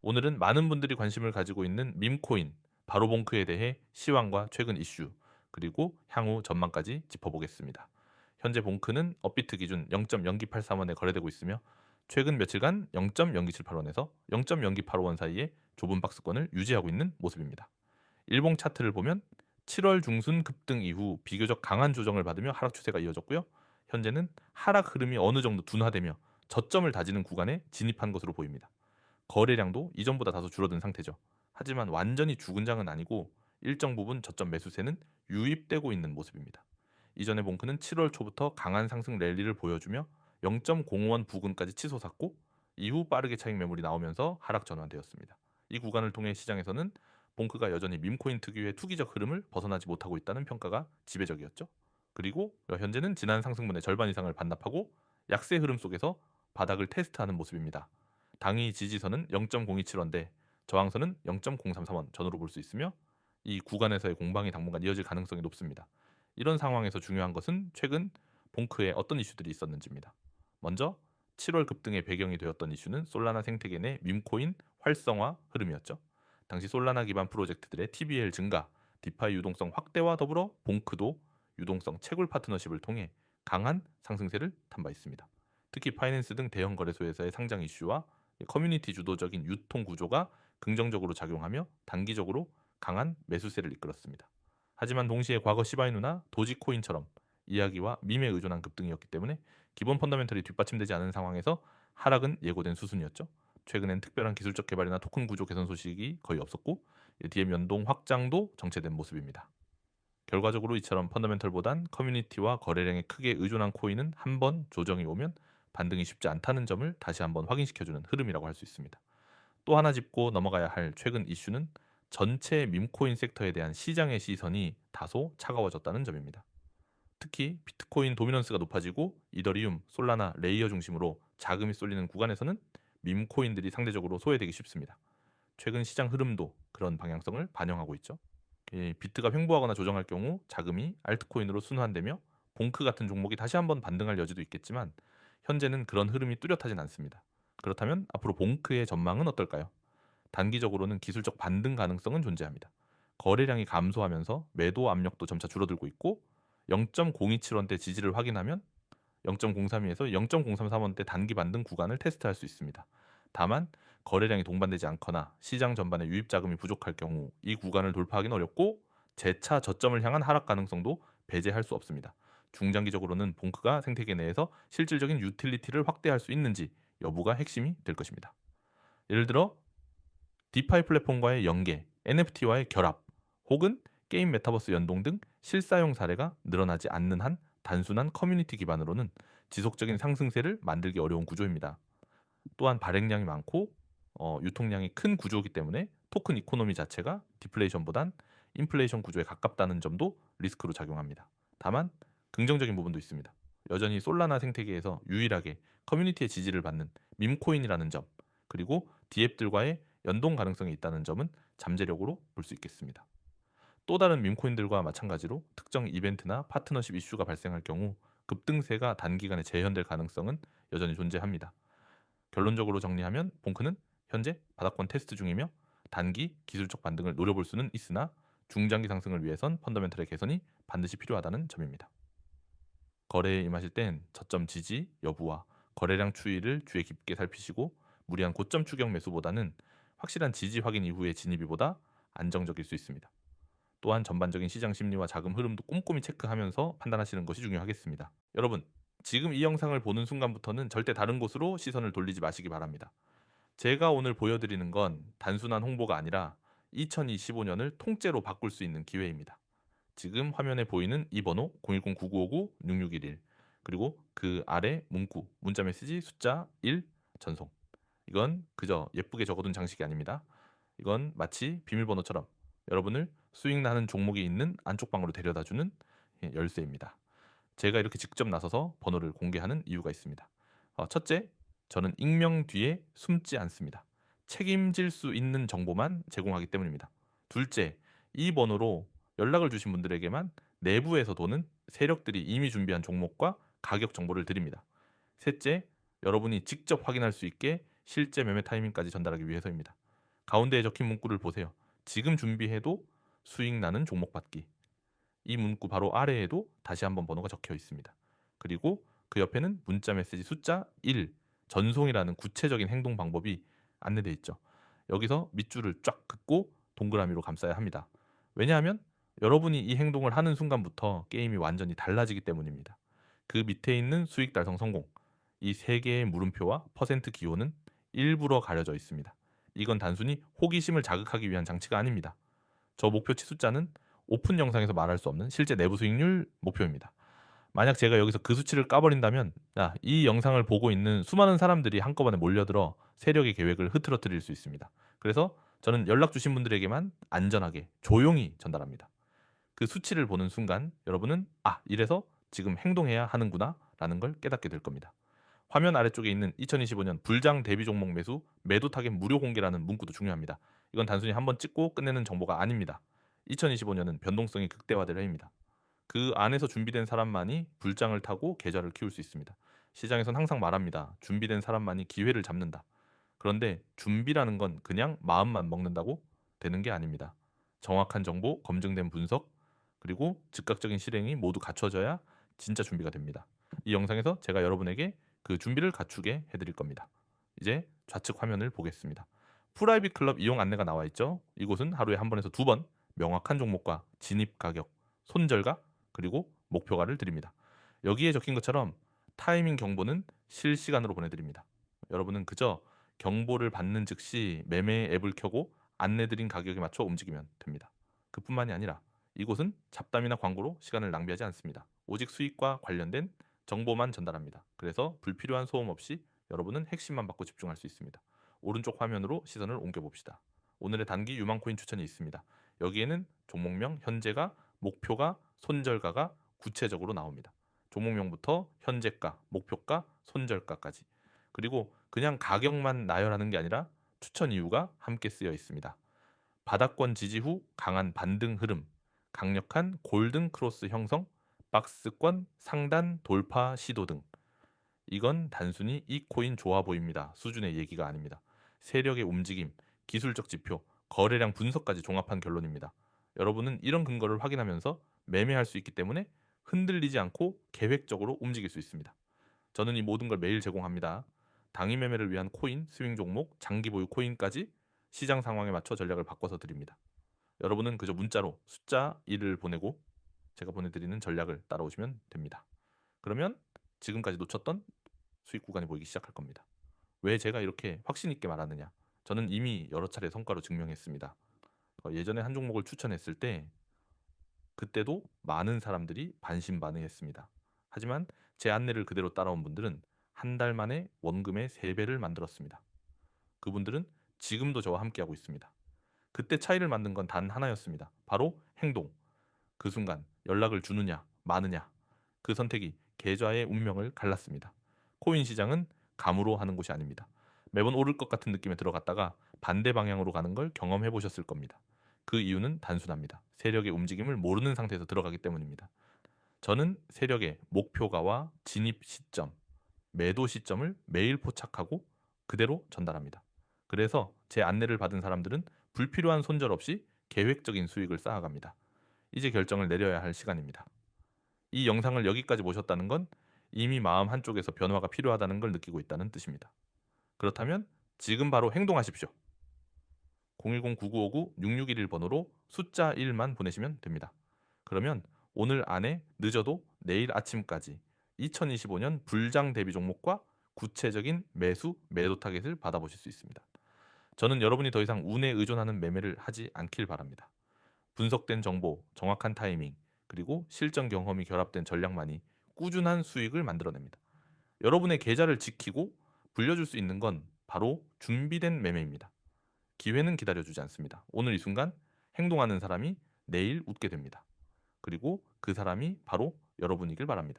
오늘은 많은 분들이 관심을 가지고 있는 밈코인, 바로봉크에 대해 시황과 최근 이슈, 그리고 향후 전망까지 짚어보겠습니다. 현재 봉크는 업비트 기준 0.0983원에 거래되고 있으며 최근 며칠간 0.0978원에서 0.0985원 사이의 좁은 박스권을 유지하고 있는 모습입니다. 일봉 차트를 보면 7월 중순 급등 이후 비교적 강한 조정을 받으며 하락 추세가 이어졌고요. 현재는 하락 흐름이 어느 정도 둔화되며 저점을 다지는 구간에 진입한 것으로 보입니다. 거래량도 이전보다 다소 줄어든 상태죠. 하지만 완전히 죽은 장은 아니고 일정 부분 저점 매수세는 유입되고 있는 모습입니다. 이전의 봉크는 7월 초부터 강한 상승 랠리를 보여주며 0.05원 부근까지 치솟았고 이후 빠르게 차익 매물이 나오면서 하락 전환되었습니다. 이 구간을 통해 시장에서는 봉크가 여전히 밈코인 특유의 투기적 흐름을 벗어나지 못하고 있다는 평가가 지배적이었죠. 그리고 현재는 지난 상승분의 절반 이상을 반납하고 약세 흐름 속에서 바닥을 테스트하는 모습입니다. 당위 지지선은 0.027원대, 저항선은 0.033원 전후로 볼 수 있으며 이 구간에서의 공방이 당분간 이어질 가능성이 높습니다. 이런 상황에서 중요한 것은 최근 봉크에 어떤 이슈들이 있었는지입니다. 먼저 7월 급등의 배경이 되었던 이슈는 솔라나 생태계 내 밈코인 활성화 흐름이었죠. 당시 솔라나 기반 프로젝트들의 TVL 증가, 디파이 유동성 확대와 더불어 봉크도 유동성 채굴 파트너십을 통해 강한 상승세를 탄바했습니다. 특히 파이낸스 등 대형 거래소에서의 상장 이슈와 커뮤니티 주도적인 유통 구조가 긍정적으로 작용하며 단기적으로 강한 매수세를 이끌었습니다. 하지만 동시에 과거 시바이누나 도지코인처럼 이야기와 밈에 의존한 급등이었기 때문에 기본 펀더멘털이 뒷받침되지 않은 상황에서 하락은 예고된 수순이었죠. 최근엔 특별한 기술적 개발이나 토큰 구조 개선 소식이 거의 없었고 DM 연동 확장도 정체된 모습입니다. 결과적으로 이처럼 펀더멘털보단 커뮤니티와 거래량에 크게 의존한 코인은 한 번 조정이 오면 반등이 쉽지 않다는 점을 다시 한번 확인시켜주는 흐름이라고 할 수 있습니다. 또 하나 짚고 넘어가야 할 최근 이슈는 전체 밈코인 섹터에 대한 시장의 시선이 다소 차가워졌다는 점입니다. 특히 비트코인 도미넌스가 높아지고 이더리움, 솔라나, 레이어 중심으로 자금이 쏠리는 구간에서는 밈코인들이 상대적으로 소외되기 쉽습니다. 최근 시장 흐름도 그런 방향성을 반영하고 있죠. 비트가 횡보하거나 조정할 경우 자금이 알트코인으로 순환되며 봉크 같은 종목이 다시 한번 반등할 여지도 있겠지만 현재는 그런 흐름이 뚜렷하진 않습니다. 그렇다면 앞으로 봉크의 전망은 어떨까요? 단기적으로는 기술적 반등 가능성은 존재합니다. 거래량이 감소하면서 매도 압력도 점차 줄어들고 있고 0.027원대 지지를 확인하면 0.032에서 0.033원대 단기 반등 구간을 테스트할 수 있습니다. 다만 거래량이 동반되지 않거나 시장 전반에 유입 자금이 부족할 경우 이 구간을 돌파하기는 어렵고 재차 저점을 향한 하락 가능성도 배제할 수 없습니다. 중장기적으로는 봉크가 생태계 내에서 실질적인 유틸리티를 확대할 수 있는지 여부가 핵심이 될 것입니다. 예를 들어 디파이 플랫폼과의 연계, NFT와의 결합, 혹은 게임 메타버스 연동 등 실사용 사례가 늘어나지 않는 한 단순한 커뮤니티 기반으로는 지속적인 상승세를 만들기 어려운 구조입니다. 또한 발행량이 많고 유통량이 큰 구조이기 때문에 토큰 이코노미 자체가 디플레이션보단 인플레이션 구조에 가깝다는 점도 리스크로 작용합니다. 다만 긍정적인 부분도 있습니다. 여전히 솔라나 생태계에서 유일하게 커뮤니티의 지지를 받는 밈코인이라는 점, 그리고 디앱들과의 연동 가능성이 있다는 점은 잠재력으로 볼 수 있겠습니다. 또 다른 밈코인들과 마찬가지로 특정 이벤트나 파트너십 이슈가 발생할 경우 급등세가 단기간에 재현될 가능성은 여전히 존재합니다. 결론적으로 정리하면 봉크는 현재 바닥권 테스트 중이며 단기 기술적 반등을 노려볼 수는 있으나 중장기 상승을 위해선 펀더멘털의 개선이 반드시 필요하다는 점입니다. 거래에 임하실 땐 저점 지지 여부와 거래량 추이를 주의 깊게 살피시고 무리한 고점 추격 매수보다는 확실한 지지 확인 이후의 진입이보다 안정적일 수 있습니다. 또한 전반적인 시장 심리와 자금 흐름도 꼼꼼히 체크하면서 판단하시는 것이 중요하겠습니다. 여러분, 지금 이 영상을 보는 순간부터는 절대 다른 곳으로 시선을 돌리지 마시기 바랍니다. 제가 오늘 보여드리는 건 단순한 홍보가 아니라 2025년을 통째로 바꿀 수 있는 기회입니다. 지금 화면에 보이는 이 번호 010-9959-6611 그리고 그 아래 문구, 문자 메시지 숫자 1 전송. 이건 그저 예쁘게 적어둔 장식이 아닙니다. 이건 마치 비밀번호처럼 여러분을 수익 나는 종목이 있는 안쪽 방으로 데려다주는 열쇠입니다. 제가 이렇게 직접 나서서 번호를 공개하는 이유가 있습니다. 첫째, 저는 익명 뒤에 숨지 않습니다. 책임질 수 있는 정보만 제공하기 때문입니다. 둘째, 이 번호로 연락을 주신 분들에게만 내부에서 도는 세력들이 이미 준비한 종목과 가격 정보를 드립니다. 셋째, 여러분이 직접 확인할 수 있게 실제 매매 타이밍까지 전달하기 위해서입니다. 가운데에 적힌 문구를 보세요. 지금 준비해도 수익 나는 종목 받기. 이 문구 바로 아래에도 다시 한번 번호가 적혀 있습니다. 그리고 그 옆에는 문자 메시지 숫자 1, 전송이라는 구체적인 행동 방법이 안내되어 있죠. 여기서 밑줄을 쫙 긋고 동그라미로 감싸야 합니다. 왜냐하면 여러분이 이 행동을 하는 순간부터 게임이 완전히 달라지기 때문입니다. 그 밑에 있는 수익 달성 성공, 이 세 개의 물음표와 퍼센트 기호는 일부러 가려져 있습니다. 이건 단순히 호기심을 자극하기 위한 장치가 아닙니다. 저 목표치 숫자는 오픈 영상에서 말할 수 없는 실제 내부 수익률 목표입니다. 만약 제가 여기서 그 수치를 까버린다면 이 영상을 보고 있는 수많은 사람들이 한꺼번에 몰려들어 세력의 계획을 흐트러뜨릴 수 있습니다. 그래서 저는 연락 주신 분들에게만 안전하게 조용히 전달합니다. 그 수치를 보는 순간 여러분은 이래서 지금 행동해야 하는구나 라는 걸 깨닫게 될 겁니다. 화면 아래쪽에 있는 2025년 불장 대비 종목 매수 매도 타겟 무료 공개라는 문구도 중요합니다. 이건 단순히 한번 찍고 끝내는 정보가 아닙니다. 2025년은 변동성이 극대화될 해입니다. 그 안에서 준비된 사람만이 불장을 타고 계좌를 키울 수 있습니다. 시장에선 항상 말합니다. 준비된 사람만이 기회를 잡는다. 그런데 준비라는 건 그냥 마음만 먹는다고 되는 게 아닙니다. 정확한 정보, 검증된 분석, 그리고 즉각적인 실행이 모두 갖춰져야 진짜 준비가 됩니다. 이 영상에서 제가 여러분에게 그 준비를 갖추게 해드릴 겁니다. 이제 좌측 화면을 보겠습니다. 프라이빗 클럽 이용 안내가 나와 있죠. 이곳은 하루에 한 번에서 두 번 명확한 종목과 진입 가격, 손절가, 그리고 목표가를 드립니다. 여기에 적힌 것처럼 타이밍 경보는 실시간으로 보내드립니다. 여러분은 그저 경보를 받는 즉시 매매 앱을 켜고 안내드린 가격에 맞춰 움직이면 됩니다. 그뿐만이 아니라 이곳은 잡담이나 광고로 시간을 낭비하지 않습니다. 오직 수익과 관련된 정보만 전달합니다. 그래서 불필요한 소음 없이 여러분은 핵심만 받고 집중할 수 있습니다. 오른쪽 화면으로 시선을 옮겨봅시다. 오늘의 단기 유망코인 추천이 있습니다. 여기에는 종목명, 현재가, 목표가, 손절가가 구체적으로 나옵니다. 종목명부터 현재가, 목표가, 손절가까지. 그리고 그냥 가격만 나열하는 게 아니라 추천 이유가 함께 쓰여 있습니다. 바닥권 지지 후 강한 반등 흐름, 강력한 골든 크로스 형성, 박스권 상단 돌파 시도 등. 이건 단순히 이 코인 좋아 보입니다 수준의 얘기가 아닙니다. 세력의 움직임, 기술적 지표, 거래량 분석까지 종합한 결론입니다. 여러분은 이런 근거를 확인하면서 매매할 수 있기 때문에 흔들리지 않고 계획적으로 움직일 수 있습니다. 저는 이 모든 걸 매일 제공합니다. 당일 매매를 위한 코인, 스윙 종목, 장기 보유 코인까지 시장 상황에 맞춰 전략을 바꿔서 드립니다. 여러분은 그저 문자로 숫자 1을 보내고 제가 보내드리는 전략을 따라오시면 됩니다. 그러면 지금까지 놓쳤던 수익 구간이 보이기 시작할 겁니다. 왜 제가 이렇게 확신 있게 말하느냐? 저는 이미 여러 차례 성과로 증명했습니다. 예전에 한 종목을 추천했을 때 그때도 많은 사람들이 반신반의했습니다. 하지만 제 안내를 그대로 따라온 분들은 한 달 만에 원금의 3배를 만들었습니다. 그분들은 지금도 저와 함께하고 있습니다. 그때 차이를 만든 건 단 하나였습니다. 바로 행동. 그 순간 연락을 주느냐 마느냐 그 선택이 계좌의 운명을 갈랐습니다. 코인 시장은 감으로 하는 곳이 아닙니다. 매번 오를 것 같은 느낌에 들어갔다가 반대 방향으로 가는 걸 경험해 보셨을 겁니다. 그 이유는 단순합니다. 세력의 움직임을 모르는 상태에서 들어가기 때문입니다. 저는 세력의 목표가와 진입 시점, 매도 시점을 매일 포착하고 그대로 전달합니다. 그래서 제 안내를 받은 사람들은 불필요한 손절 없이 계획적인 수익을 쌓아갑니다. 이제 결정을 내려야 할 시간입니다. 이 영상을 여기까지 보셨다는 건 이미 마음 한쪽에서 변화가 필요하다는 걸 느끼고 있다는 뜻입니다. 그렇다면 지금 바로 행동하십시오. 010-9959-6611 번호로 숫자 1만 보내시면 됩니다. 그러면 오늘 안에 늦어도 내일 아침까지 2025년 불장 대비 종목과 구체적인 매수, 매도 타겟을 받아보실 수 있습니다. 저는 여러분이 더 이상 운에 의존하는 매매를 하지 않길 바랍니다. 분석된 정보, 정확한 타이밍, 그리고 실전 경험이 결합된 전략만이 꾸준한 수익을 만들어냅니다. 여러분의 계좌를 지키고 불려줄 수 있는 건 바로 준비된 매매입니다. 기회는 기다려주지 않습니다. 오늘 이 순간 행동하는 사람이 내일 웃게 됩니다. 그리고 그 사람이 바로 여러분이길 바랍니다.